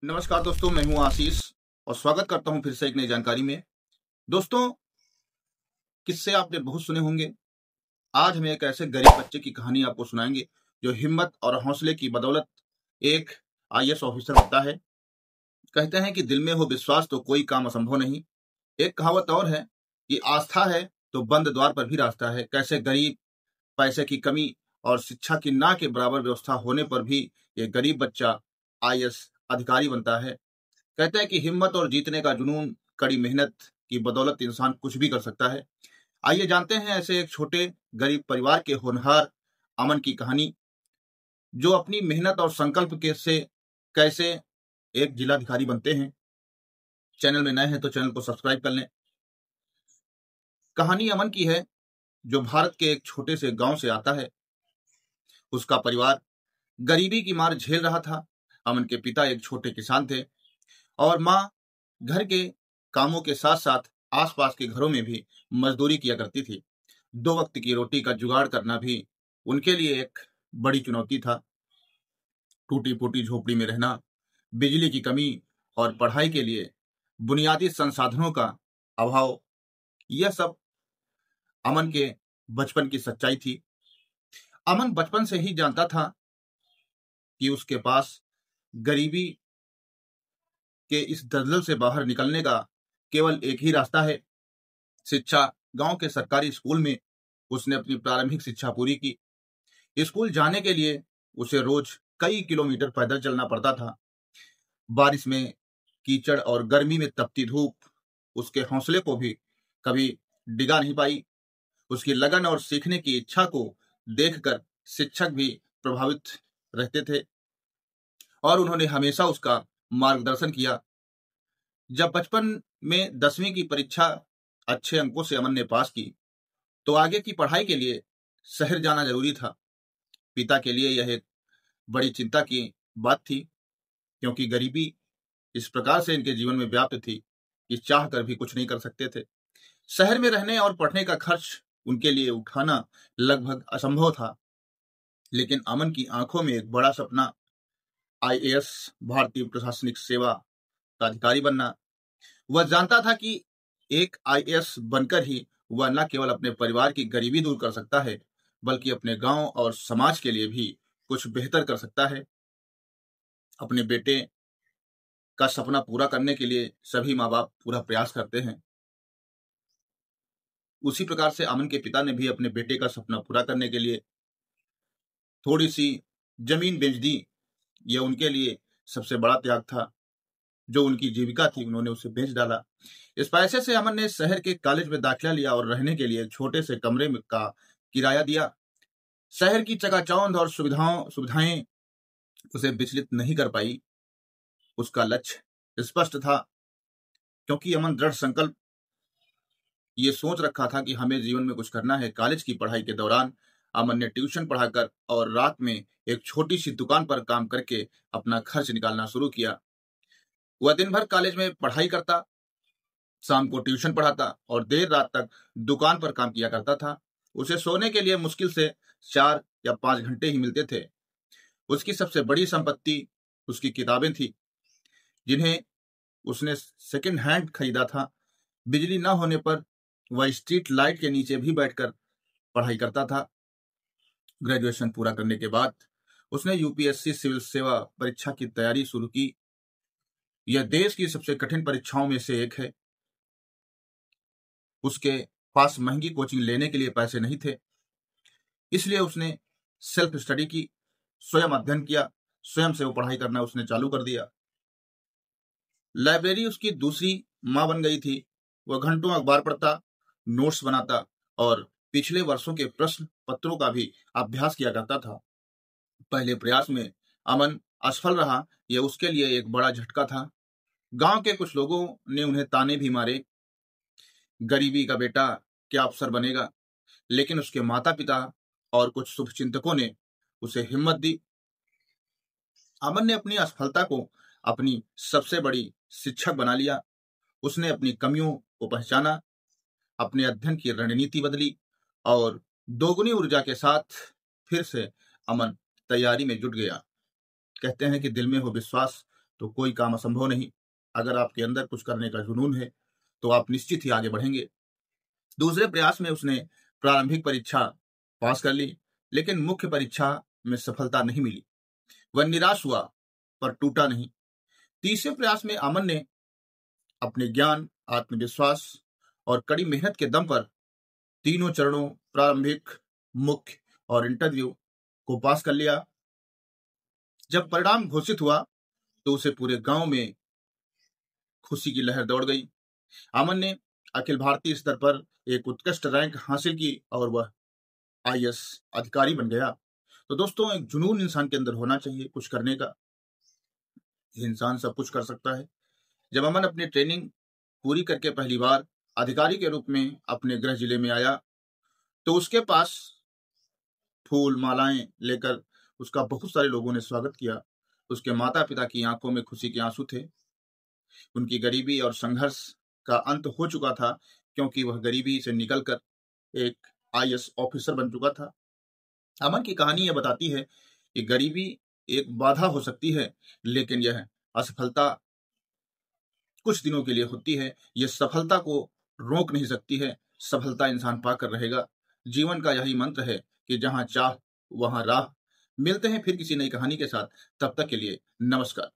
नमस्कार दोस्तों, मैं हूं आशीष और स्वागत करता हूं फिर से एक नई जानकारी में। दोस्तों, किस्से आपने बहुत सुने होंगे। आज हम एक ऐसे गरीब बच्चे की कहानी आपको सुनाएंगे जो हिम्मत और हौसले की बदौलत एक आईएएस ऑफिसर बनता है। कहते हैं कि दिल में हो विश्वास तो कोई काम असंभव नहीं। एक कहावत और है कि आस्था है तो बंद द्वार पर भी रास्ता है। कैसे गरीब, पैसे की कमी और शिक्षा की ना के बराबर व्यवस्था होने पर भी ये गरीब बच्चा आईएएस अधिकारी बनता है। कहते हैं कि हिम्मत और जीतने का जुनून, कड़ी मेहनत की बदौलत इंसान कुछ भी कर सकता है। आइए जानते हैं ऐसे एक छोटे गरीब परिवार के होनहार अमन की कहानी, जो अपनी मेहनत और संकल्प के से कैसे एक जिलाधिकारी बनते हैं। चैनल में नए हैं तो चैनल को सब्सक्राइब कर लें। कहानी अमन की है, जो भारत के एक छोटे से गांव से आता है। उसका परिवार गरीबी की मार झेल रहा था। अमन के पिता एक छोटे किसान थे और माँ घर के कामों के साथ साथ आसपास के घरों में भी मजदूरी किया करती थी। 2 वक्त की रोटी का जुगाड़ करना भी उनके लिए एक बड़ी चुनौती था। टूटी फूटी झोपड़ी में रहना, बिजली की कमी और पढ़ाई के लिए बुनियादी संसाधनों का अभाव, यह सब अमन के बचपन की सच्चाई थी। अमन बचपन से ही जानता था कि उसके पास गरीबी के इस दलदल से बाहर निकलने का केवल एक ही रास्ता है, शिक्षा। गांव के सरकारी स्कूल में उसने अपनी प्रारंभिक शिक्षा पूरी की। स्कूल जाने के लिए उसे रोज कई किलोमीटर पैदल चलना पड़ता था। बारिश में कीचड़ और गर्मी में तपती धूप उसके हौसले को भी कभी डिगा नहीं पाई। उसकी लगन और सीखने की इच्छा को देखकर शिक्षक भी प्रभावित रहते थे और उन्होंने हमेशा उसका मार्गदर्शन किया। जब बचपन में 10वीं की परीक्षा अच्छे अंकों से अमन ने पास की, तो आगे की पढ़ाई के लिए शहर जाना जरूरी था। पिता के लिए यह एक बड़ी चिंता की बात थी, क्योंकि गरीबी इस प्रकार से इनके जीवन में व्याप्त थी कि चाह कर भी कुछ नहीं कर सकते थे। शहर में रहने और पढ़ने का खर्च उनके लिए उठाना लगभग असंभव था। लेकिन अमन की आंखों में एक बड़ा सपना, आईएएस, भारतीय प्रशासनिक सेवा का अधिकारी बनना। वह जानता था कि एक आईएएस बनकर ही वह न केवल अपने परिवार की गरीबी दूर कर सकता है, बल्कि अपने गांव और समाज के लिए भी कुछ बेहतर कर सकता है। अपने बेटे का सपना पूरा करने के लिए सभी माँ बाप पूरा प्रयास करते हैं। उसी प्रकार से अमन के पिता ने भी अपने बेटे का सपना पूरा करने के लिए थोड़ी सी जमीन बेच दी। यह उनके लिए सबसे बड़ा त्याग था। जो उनकी जीविका थी, उन्होंने उसे बेच डाला। इस पैसे से अमन ने शहर के कॉलेज में दाखिला लिया और रहने के लिए एक छोटे से कमरे का किराया दिया। शहर की चकाचौंध और सुविधाएं उसे विचलित नहीं कर पाई। उसका लक्ष्य स्पष्ट था, क्योंकि अमन दृढ़ संकल्प ये सोच रखा था कि हमें जीवन में कुछ करना है। कॉलेज की पढ़ाई के दौरान अमन ने ट्यूशन पढ़ाकर और रात में एक छोटी सी दुकान पर काम करके अपना खर्च निकालना शुरू किया। वह दिन भर कॉलेज में पढ़ाई करता, शाम को ट्यूशन पढ़ाता और देर रात तक दुकान पर काम किया करता था। उसे सोने के लिए मुश्किल से 4 या 5 घंटे ही मिलते थे। उसकी सबसे बड़ी संपत्ति उसकी किताबें थी, जिन्हें उसने सेकंड हैंड खरीदा था। बिजली न होने पर वह स्ट्रीट लाइट के नीचे भी बैठकर पढ़ाई करता था। ग्रेजुएशन पूरा करने के बाद उसने यूपीएससी सिविल सेवा परीक्षा की तैयारी शुरू की। यह देश की सबसे कठिन परीक्षाओं में से एक है। उसके पास महंगी कोचिंग लेने के लिए पैसे नहीं थे, इसलिए उसने सेल्फ स्टडी की, स्वयं अध्ययन किया, स्वयं से वो पढ़ाई करना उसने चालू कर दिया। लाइब्रेरी उसकी दूसरी माँ बन गई थी। वह घंटों अखबार पढ़ता, नोट्स बनाता और पिछले वर्षों के प्रश्न पत्रों का भी अभ्यास किया करता था। पहले प्रयास में अमन असफल रहा। यह उसके लिए एक बड़ा झटका था। गांव के कुछ लोगों ने उन्हें ताने भी मारे, गरीबी का बेटा क्या अफसर बनेगा। लेकिन उसके माता पिता और कुछ शुभचिंतकों ने उसे हिम्मत दी। अमन ने अपनी असफलता को अपनी सबसे बड़ी शिक्षक बना लिया। उसने अपनी कमियों को पहचाना, अपने अध्ययन की रणनीति बदली और दोगुनी ऊर्जा के साथ फिर से अमन तैयारी में जुट गया। कहते हैं कि दिल में हो विश्वास तो कोई काम असंभव नहीं। अगर आपके अंदर कुछ करने का जुनून है तो आप निश्चित ही आगे बढ़ेंगे। दूसरे प्रयास में उसने प्रारंभिक परीक्षा पास कर ली, लेकिन मुख्य परीक्षा में सफलता नहीं मिली। वह निराश हुआ पर टूटा नहीं। तीसरे प्रयास में अमन ने अपने ज्ञान, आत्मविश्वास और कड़ी मेहनत के दम पर तीनों चरणों, प्रारंभिक, मुख्य और इंटरव्यू को पास कर लिया। जब परिणाम घोषित हुआ तो उसे पूरे गांव में खुशी की लहर दौड़ गई। अमन ने अखिल भारतीय स्तर पर एक उत्कृष्ट रैंक हासिल की और वह आईएएस अधिकारी बन गया। तो दोस्तों, एक जुनून इंसान के अंदर होना चाहिए कुछ करने का। इंसान सब कुछ कर सकता है। जब अमन अपनी ट्रेनिंग पूरी करके पहली बार अधिकारी के रूप में अपने गृह जिले में आया तो उसके पास फूल मालाएं लेकर उसका बहुत सारे लोगों ने स्वागत किया। उसके माता पिता की आंखों में खुशी के आंसू थे। उनकी गरीबी और संघर्ष का अंत हो चुका था, क्योंकि वह गरीबी से निकलकर एक आईएएस ऑफिसर बन चुका था। अमन की कहानी यह बताती है कि गरीबी एक बाधा हो सकती है, लेकिन यह असफलता कुछ दिनों के लिए होती है। यह सफलता को रोक नहीं सकती है। सफलता इंसान पाकर रहेगा। जीवन का यही मंत्र है कि जहां चाह वहां राह। मिलते हैं फिर किसी नई कहानी के साथ। तब तक के लिए नमस्कार।